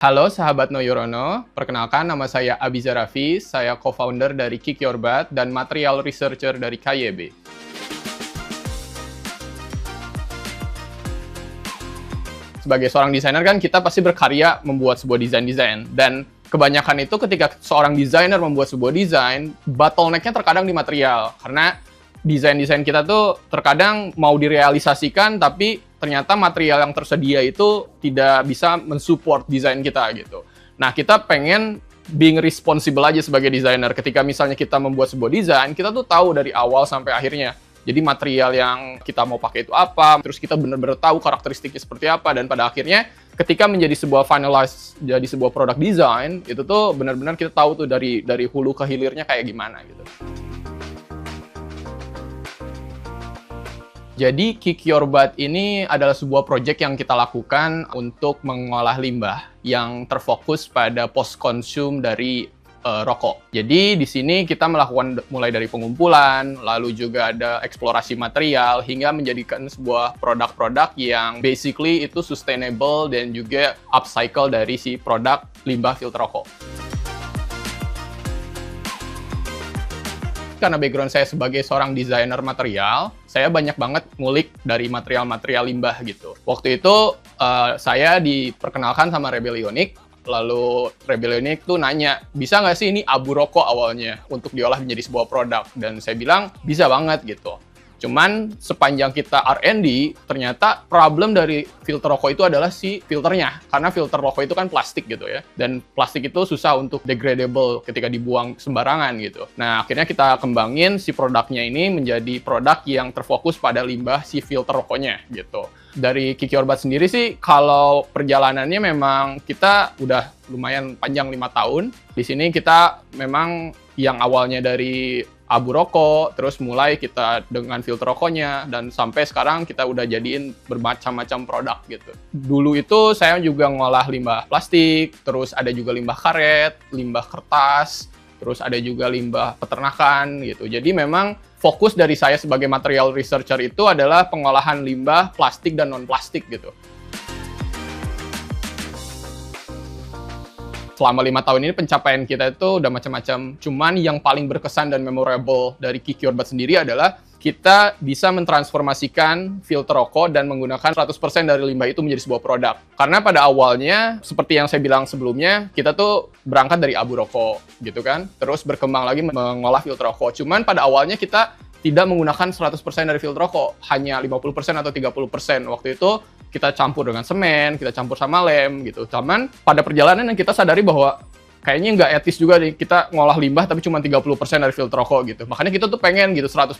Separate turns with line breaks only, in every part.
Halo sahabat Noyorono, perkenalkan nama saya Abiza Raffi, saya co-founder dari Kick Your Butt dan material researcher dari KYB. Sebagai seorang desainer kan kita pasti berkarya membuat sebuah desain-desain, dan kebanyakan itu ketika seorang desainer membuat sebuah desain, bottleneck-nya terkadang di material, karena desain-desain kita tuh terkadang mau direalisasikan tapi ternyata material yang tersedia itu tidak bisa mensupport desain kita gitu. Nah, kita pengen being responsible aja sebagai desainer. Ketika misalnya kita membuat sebuah desain, kita tuh tahu dari awal sampai akhirnya. Jadi material yang kita mau pakai itu apa, terus kita benar-benar tahu karakteristiknya seperti apa, dan pada akhirnya ketika menjadi sebuah finalize, jadi sebuah produk desain, itu tuh benar-benar kita tahu tuh dari hulu ke hilirnya kayak gimana gitu. Jadi Kick Your Butt ini adalah sebuah proyek yang kita lakukan untuk mengolah limbah yang terfokus pada post-consume dari rokok. Jadi di sini kita melakukan mulai dari pengumpulan, lalu juga ada eksplorasi material, hingga menjadikan sebuah produk-produk yang basically itu sustainable dan juga upcycle dari si produk limbah filter rokok. Karena background saya sebagai seorang desainer material, saya banyak banget ngulik dari material-material limbah gitu. Waktu itu saya diperkenalkan sama Rebellionic, lalu Rebellionic tuh nanya, bisa nggak sih ini abu rokok awalnya untuk diolah menjadi sebuah produk? Dan saya bilang, bisa banget gitu. Cuman sepanjang kita R&D, ternyata problem dari filter rokok itu adalah si filternya. Karena filter rokok itu kan plastik gitu ya. Dan plastik itu susah untuk degradable ketika dibuang sembarangan gitu. Nah, akhirnya kita kembangin si produknya ini menjadi produk yang terfokus pada limbah si filter rokoknya gitu. Dari Kick Your Butt sendiri sih, kalau perjalanannya memang kita udah lumayan panjang 5 tahun. Di sini kita memang yang awalnya dari abu rokok, terus mulai kita dengan filter rokoknya, dan sampai sekarang kita udah jadiin bermacam-macam produk gitu. Dulu itu saya juga ngolah limbah plastik, terus ada juga limbah karet, limbah kertas, terus ada juga limbah peternakan gitu. Jadi memang fokus dari saya sebagai material researcher itu adalah pengolahan limbah plastik dan non-plastik gitu. Selama 5 tahun ini pencapaian kita itu udah macam-macam. Cuman yang paling berkesan dan memorable dari Kick Your Butt sendiri adalah kita bisa mentransformasikan filter rokok dan menggunakan 100% dari limbah itu menjadi sebuah produk. Karena pada awalnya, seperti yang saya bilang sebelumnya, kita tuh berangkat dari abu rokok gitu kan. Terus berkembang lagi mengolah filter rokok. Cuman pada awalnya kita tidak menggunakan 100% dari filter rokok, hanya 50% atau 30%. Waktu itu kita campur dengan semen, kita campur sama lem gitu. Cuman pada perjalanan yang kita sadari bahwa kayaknya nggak etis juga nih kita ngolah limbah tapi cuma 30% dari filter rokok gitu. Makanya kita tuh pengen gitu 100%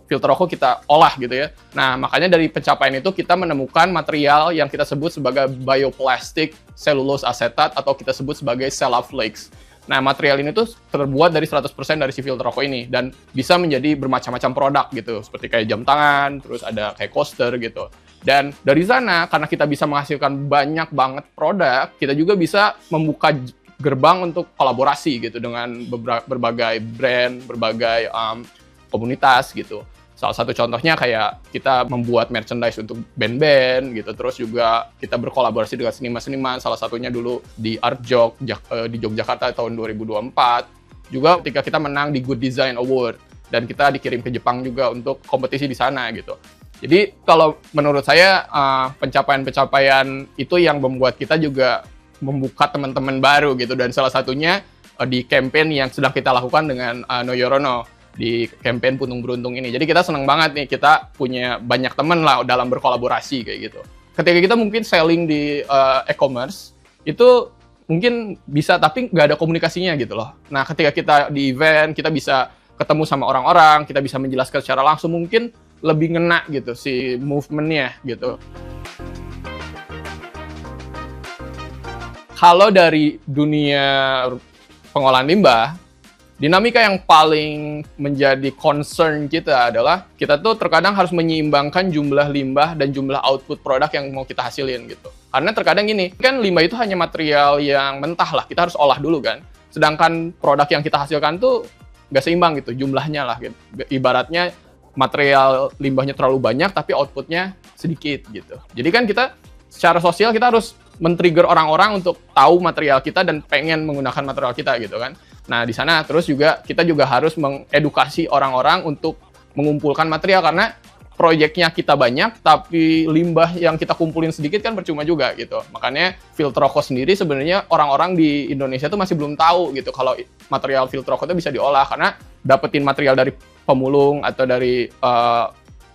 filter rokok kita olah gitu ya. Nah, makanya dari pencapaian itu kita menemukan material yang kita sebut sebagai bioplastic cellulose acetate atau kita sebut sebagai Cella Flakes. Nah, material ini tuh terbuat dari 100% dari si filter rokok ini dan bisa menjadi bermacam-macam produk gitu, seperti kayak jam tangan, terus ada kayak coaster gitu. Dan dari sana, karena kita bisa menghasilkan banyak banget produk, kita juga bisa membuka gerbang untuk kolaborasi gitu dengan berbagai brand, berbagai komunitas gitu. Salah satu contohnya kayak kita membuat merchandise untuk band-band gitu, terus juga kita berkolaborasi dengan seniman-seniman, salah satunya dulu di Art Jog di Yogyakarta tahun 2024. Juga ketika kita menang di Good Design Award dan kita dikirim ke Jepang juga untuk kompetisi di sana gitu. Jadi kalau menurut saya pencapaian-pencapaian itu yang membuat kita juga membuka teman-teman baru gitu, dan salah satunya di campaign yang sedang kita lakukan dengan Noyorono di campaign Puntung Beruntung ini. Jadi kita senang banget nih kita punya banyak teman lah dalam berkolaborasi kayak gitu. Ketika kita mungkin selling di e-commerce itu mungkin bisa tapi nggak ada komunikasinya gitu loh. Nah, ketika kita di event kita bisa ketemu sama orang-orang, kita bisa menjelaskan secara langsung, mungkin lebih ngena gitu si movement-nya gitu. Kalau dari dunia pengolahan limbah, dinamika yang paling menjadi concern kita adalah kita tuh terkadang harus menyeimbangkan jumlah limbah dan jumlah output produk yang mau kita hasilin gitu. Karena terkadang gini, kan limbah itu hanya material yang mentah lah, kita harus olah dulu kan. Sedangkan produk yang kita hasilkan tuh nggak seimbang gitu, jumlahnya lah gitu. Ibaratnya material limbahnya terlalu banyak tapi outputnya sedikit gitu. Jadi kan kita secara sosial kita harus men-trigger orang-orang untuk tahu material kita dan pengen menggunakan material kita gitu kan. Nah, di sana terus juga kita juga harus mengedukasi orang-orang untuk mengumpulkan material karena proyeknya kita banyak, tapi limbah yang kita kumpulin sedikit kan percuma juga gitu. Makanya filter rokok sendiri sebenarnya orang-orang di Indonesia tuh masih belum tahu gitu kalau material filter rokok itu bisa diolah karena dapetin material dari pemulung atau dari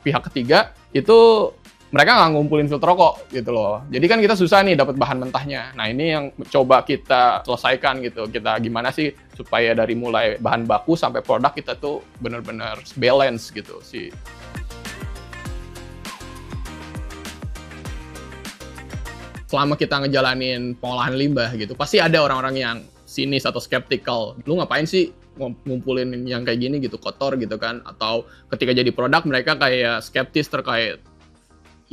pihak ketiga itu mereka nggak ngumpulin filter rokok gitu loh. Jadi kan kita susah nih dapat bahan mentahnya. Nah ini yang coba kita selesaikan gitu. Kita gimana sih supaya dari mulai bahan baku sampai produk kita tuh benar-benar balance gitu sih. Selama kita ngejalanin pengolahan limbah gitu, pasti ada orang-orang yang sinis atau skeptical. Lu ngapain sih ngumpulin yang kayak gini gitu, kotor gitu kan? Atau ketika jadi produk mereka kayak skeptis terkait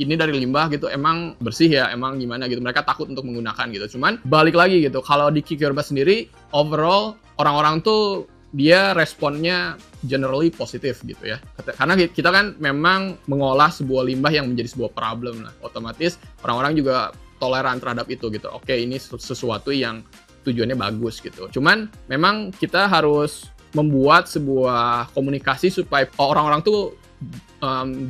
ini dari limbah gitu, emang bersih ya, emang gimana gitu. Mereka takut untuk menggunakan gitu. Cuman balik lagi gitu, kalau di Kick Your Butt sendiri, overall orang-orang tuh dia responnya generally positif gitu ya. Karena kita kan memang mengolah sebuah limbah yang menjadi sebuah problem lah. Otomatis orang-orang juga toleran terhadap itu gitu. Oke, ini sesuatu yang tujuannya bagus gitu. Cuman memang kita harus membuat sebuah komunikasi supaya orang-orang tuh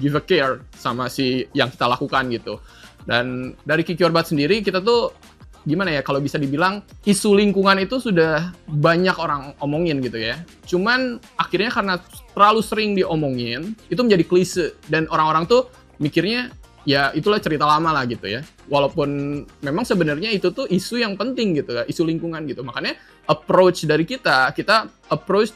give a care sama si yang kita lakukan gitu. Dan dari Kick Your Butt sendiri kita tuh gimana ya, kalau bisa dibilang isu lingkungan itu sudah banyak orang omongin gitu ya. Cuman akhirnya karena terlalu sering diomongin, itu menjadi klise dan orang-orang tuh mikirnya ya itulah cerita lama lah gitu ya. Walaupun memang sebenarnya itu tuh isu yang penting gitu ya, isu lingkungan gitu. Makanya approach dari kita approach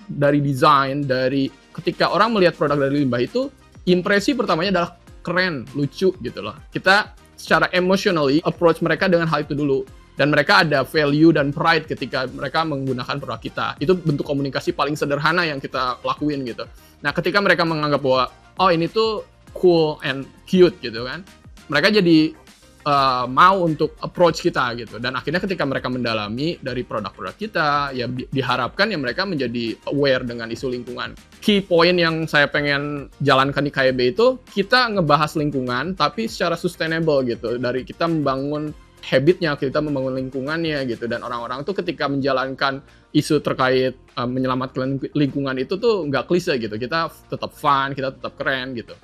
dari desain, dari ketika orang melihat produk dari limbah itu, impresi pertamanya adalah keren, lucu gitu loh. Kita secara emotionally approach mereka dengan hal itu dulu. Dan mereka ada value dan pride ketika mereka menggunakan produk kita. Itu bentuk komunikasi paling sederhana yang kita lakuin gitu. Nah, ketika mereka menganggap bahwa, oh ini tuh cool and cute gitu kan, mereka jadi mau untuk approach kita gitu. Dan akhirnya ketika mereka mendalami dari produk-produk kita, ya diharapkan ya mereka menjadi aware dengan isu lingkungan. Key point yang saya pengen jalankan di KYB itu, kita ngebahas lingkungan tapi secara sustainable gitu. Dari kita membangun habitnya, kita membangun lingkungannya gitu. Dan orang-orang tuh ketika menjalankan isu terkait menyelamatkan lingkungan itu tuh nggak klise gitu. Kita tetap fun, kita tetap keren gitu.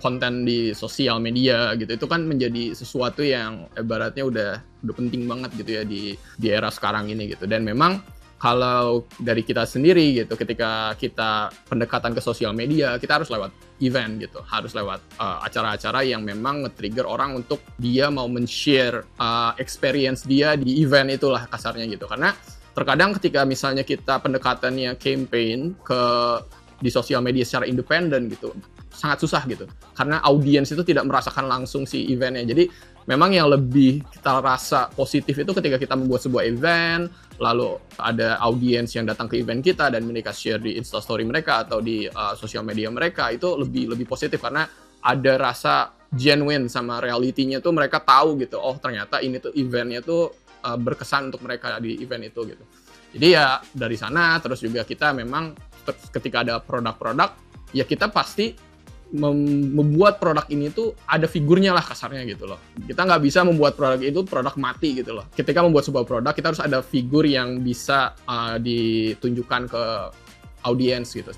Konten di sosial media gitu itu kan menjadi sesuatu yang ibaratnya udah penting banget gitu ya di era sekarang ini gitu. Dan memang kalau dari kita sendiri gitu, ketika kita pendekatan ke sosial media, kita harus lewat event gitu, harus lewat acara-acara yang memang nge-trigger orang untuk dia mau men-share experience dia di event itulah kasarnya gitu. Karena terkadang ketika misalnya kita pendekatannya campaign di sosial media secara independen gitu, sangat susah gitu. Karena audiens itu tidak merasakan langsung si eventnya. Jadi memang yang lebih kita rasa positif itu ketika kita membuat sebuah event, lalu ada audiens yang datang ke event kita dan mereka share di Instastory mereka atau di sosial media mereka, itu lebih positif karena ada rasa genuine sama realitinya tuh mereka tahu gitu. Oh ternyata ini tuh eventnya tuh berkesan untuk mereka di event itu gitu. Jadi ya dari sana terus juga kita memang ketika ada produk-produk ya kita pasti membuat produk ini tuh ada figurnya lah kasarnya gitu loh. Kita nggak bisa membuat produk itu produk mati gitu loh. Ketika membuat sebuah produk kita harus ada figur yang bisa ditunjukkan ke audiens gitu.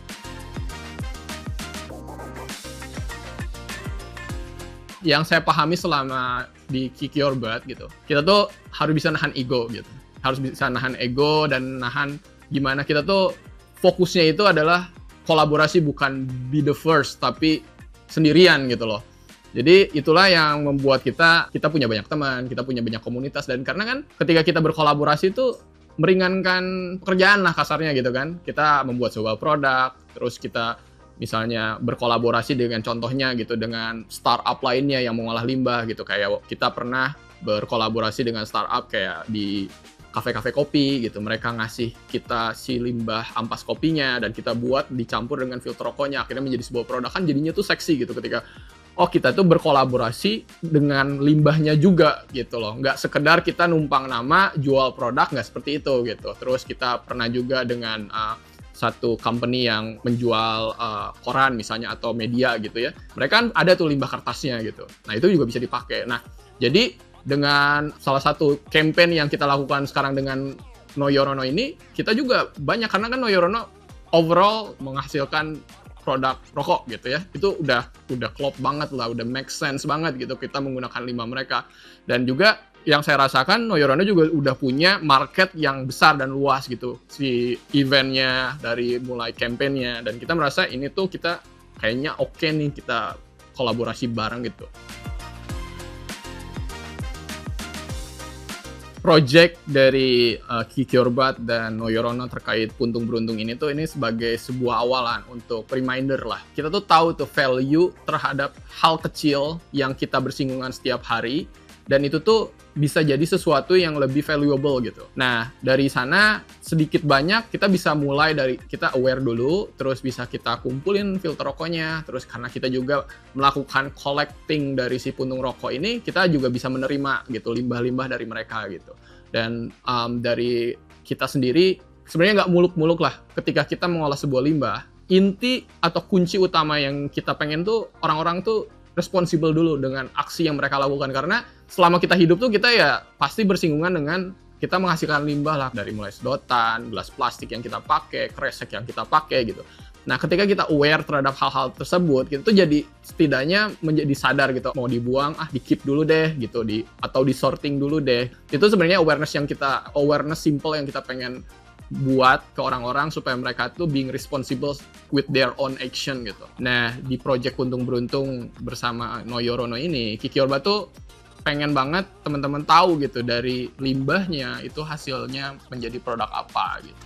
Yang saya pahami selama di Kick Your Butt gitu, kita tuh harus bisa nahan ego gitu. Harus bisa nahan ego dan nahan gimana kita tuh fokusnya itu adalah kolaborasi, bukan be the first tapi sendirian gitu loh. Jadi itulah yang membuat kita punya banyak teman, kita punya banyak komunitas, dan karena kan ketika kita berkolaborasi itu meringankan pekerjaan lah kasarnya gitu kan. Kita membuat sebuah produk, terus kita misalnya berkolaborasi dengan contohnya gitu dengan startup lainnya yang mengolah limbah gitu. Kayak kita pernah berkolaborasi dengan startup kayak di kafe-kafe kopi gitu, mereka ngasih kita si limbah ampas kopinya dan kita buat dicampur dengan filter rokoknya, akhirnya menjadi sebuah produk. Kan jadinya tuh seksi gitu ketika oh kita tuh berkolaborasi dengan limbahnya juga gitu loh, nggak sekedar kita numpang nama jual produk, nggak seperti itu gitu. Terus kita pernah juga dengan satu company yang menjual koran misalnya atau media gitu ya, mereka kan ada tuh limbah kertasnya gitu. Nah itu juga bisa dipakai. Nah jadi dengan salah satu campaign yang kita lakukan sekarang dengan Noyorono ini, kita juga banyak karena kan Noyorono overall menghasilkan produk rokok gitu ya, itu udah klop banget lah, udah make sense banget gitu kita menggunakan limbah mereka. Dan juga yang saya rasakan Noyorono juga udah punya market yang besar dan luas gitu, si eventnya dari mulai campaignnya, dan kita merasa ini tuh kita kayaknya oke nih kita kolaborasi bareng gitu. Project dari Kikyorbat dan Noyorono terkait Puntung Beruntung ini tuh ini sebagai sebuah awalan untuk reminder lah. Kita tuh tahu tuh value terhadap hal kecil yang kita bersinggungan setiap hari, dan itu tuh bisa jadi sesuatu yang lebih valuable gitu. Nah, dari sana sedikit banyak kita bisa mulai dari kita aware dulu, terus bisa kita kumpulin filter rokoknya, terus karena kita juga melakukan collecting dari si puntung rokok ini, kita juga bisa menerima gitu limbah-limbah dari mereka gitu. Dan dari kita sendiri sebenarnya nggak muluk-muluk lah ketika kita mengolah sebuah limbah. Inti atau kunci utama yang kita pengen tuh orang-orang tuh responsible dulu dengan aksi yang mereka lakukan, karena selama kita hidup tuh kita ya pasti bersinggungan dengan kita menghasilkan limbah lah, dari mulai sedotan, gelas plastik yang kita pakai, kresek yang kita pakai gitu. Nah ketika kita aware terhadap hal-hal tersebut, kita tuh jadi setidaknya menjadi sadar gitu, mau dibuang di keep dulu deh gitu, atau di sorting dulu deh. Itu sebenarnya awareness simple yang kita pengen buat ke orang-orang supaya mereka tuh being responsible with their own action gitu. Nah, di project Puntung Beruntung bersama Noyorono ini, Kikyorbat tuh pengen banget teman-teman tahu gitu dari limbahnya itu hasilnya menjadi produk apa gitu.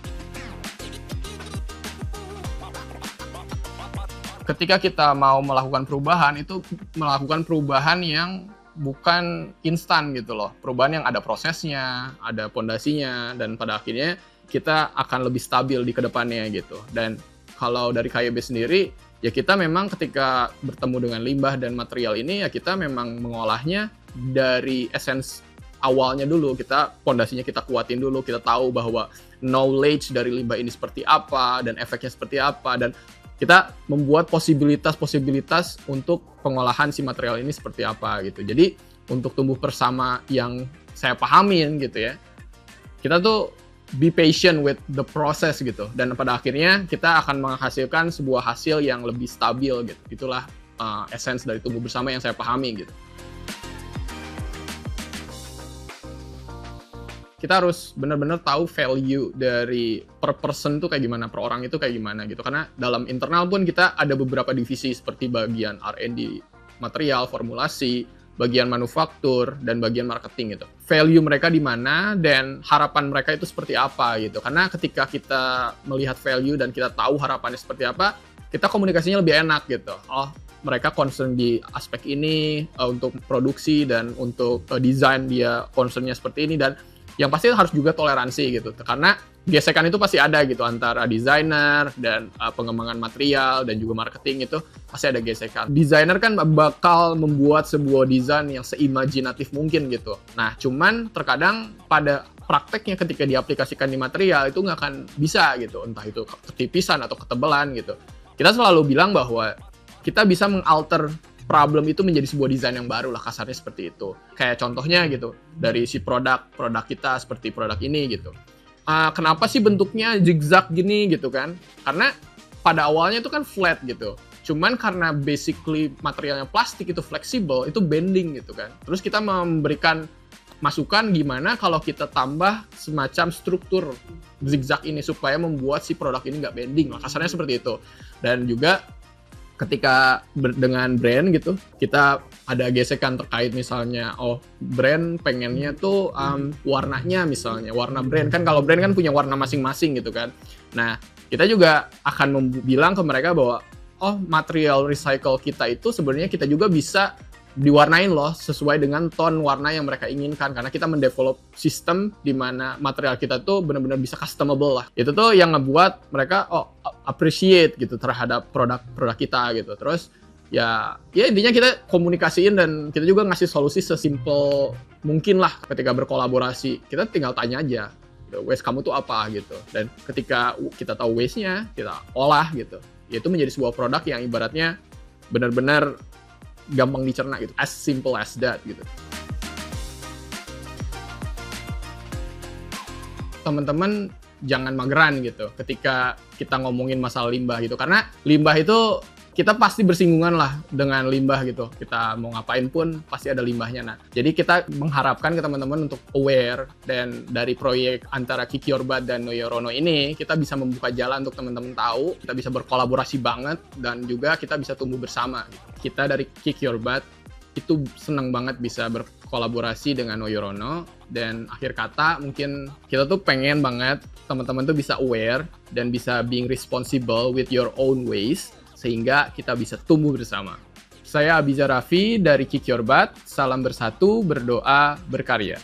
Ketika kita mau melakukan perubahan, itu melakukan perubahan yang bukan instan gitu loh. Perubahan yang ada prosesnya, ada pondasinya, dan pada akhirnya kita akan lebih stabil di kedepannya gitu. Dan kalau dari KYB sendiri, ya kita memang ketika bertemu dengan limbah dan material ini, ya kita memang mengolahnya dari essence awalnya dulu. Pondasinya kita kuatin dulu, kita tahu bahwa knowledge dari limbah ini seperti apa, dan efeknya seperti apa, dan kita membuat posibilitas untuk pengolahan si material ini seperti apa gitu. Jadi untuk tumbuh bersama yang saya pahamin gitu ya, kita tuh be patient with the process gitu, dan pada akhirnya kita akan menghasilkan sebuah hasil yang lebih stabil gitu. Itulah essence dari tumbuh bersama yang saya pahami gitu. Kita harus benar-benar tahu value dari per person tuh kayak gimana, per orang itu kayak gimana gitu. Karena dalam internal pun kita ada beberapa divisi seperti bagian R&D, material, formulasi, bagian manufaktur, dan bagian marketing gitu. Value mereka di mana dan harapan mereka itu seperti apa gitu. Karena ketika kita melihat value dan kita tahu harapannya seperti apa, kita komunikasinya lebih enak gitu. Oh, mereka concern di aspek ini untuk produksi, dan untuk desain dia concernnya seperti ini, dan yang pasti harus juga toleransi gitu, karena gesekan itu pasti ada gitu antara desainer dan pengembangan material dan juga marketing, itu pasti ada gesekan. Desainer kan bakal membuat sebuah desain yang seimajinatif mungkin gitu. Nah, cuman terkadang pada prakteknya ketika diaplikasikan di material itu nggak akan bisa gitu, entah itu ketipisan atau ketebalan gitu. Kita selalu bilang bahwa kita bisa mengalter problem itu menjadi sebuah desain yang baru lah, kasarnya seperti itu. Kayak contohnya gitu, dari si produk kita seperti produk ini gitu. Kenapa sih bentuknya zigzag gini gitu kan? Karena pada awalnya itu kan flat gitu. Cuman karena basically materialnya plastik itu fleksibel, itu bending gitu kan. Terus kita memberikan masukan gimana kalau kita tambah semacam struktur zigzag ini supaya membuat si produk ini nggak bending lah, kasarnya seperti itu. Dan juga ketika dengan brand gitu, kita ada gesekan terkait misalnya, brand pengennya tuh warnanya misalnya, warna brand kan, kalau brand kan punya warna masing-masing gitu kan. Nah, kita juga akan bilang ke mereka bahwa material recycle kita itu sebenarnya kita juga bisa diwarnain loh sesuai dengan tone warna yang mereka inginkan, karena kita mendevelop sistem di mana material kita tuh benar-benar bisa customable lah. Itu tuh yang ngebuat mereka appreciate gitu terhadap produk kita gitu. Terus ya intinya kita komunikasiin, dan kita juga ngasih solusi sesimpel mungkin lah ketika berkolaborasi. Kita tinggal tanya aja, waste kamu tuh apa gitu. Dan ketika kita tahu waste-nya, kita olah gitu, itu menjadi sebuah produk yang ibaratnya benar-benar gampang dicerna gitu, as simple as that gitu. Teman-teman jangan mageran gitu ketika kita ngomongin masalah limbah gitu, karena limbah itu kita pasti bersinggungan lah dengan limbah gitu. Kita mau ngapain pun pasti ada limbahnya. Nah, jadi kita mengharapkan ke teman-teman untuk aware, dan dari proyek antara Kick Your Butt dan Know Your Ono ini, kita bisa membuka jalan untuk teman-teman tahu, kita bisa berkolaborasi banget, dan juga kita bisa tumbuh bersama. Kita dari Kick Your Butt itu senang banget bisa berkolaborasi dengan Know Your Ono, dan akhir kata mungkin kita tuh pengen banget teman-teman tuh bisa aware dan bisa being responsible with your own waste, sehingga kita bisa tumbuh bersama. Saya Abiza Raffi dari Kick Your Butt, salam bersatu, berdoa, berkarya.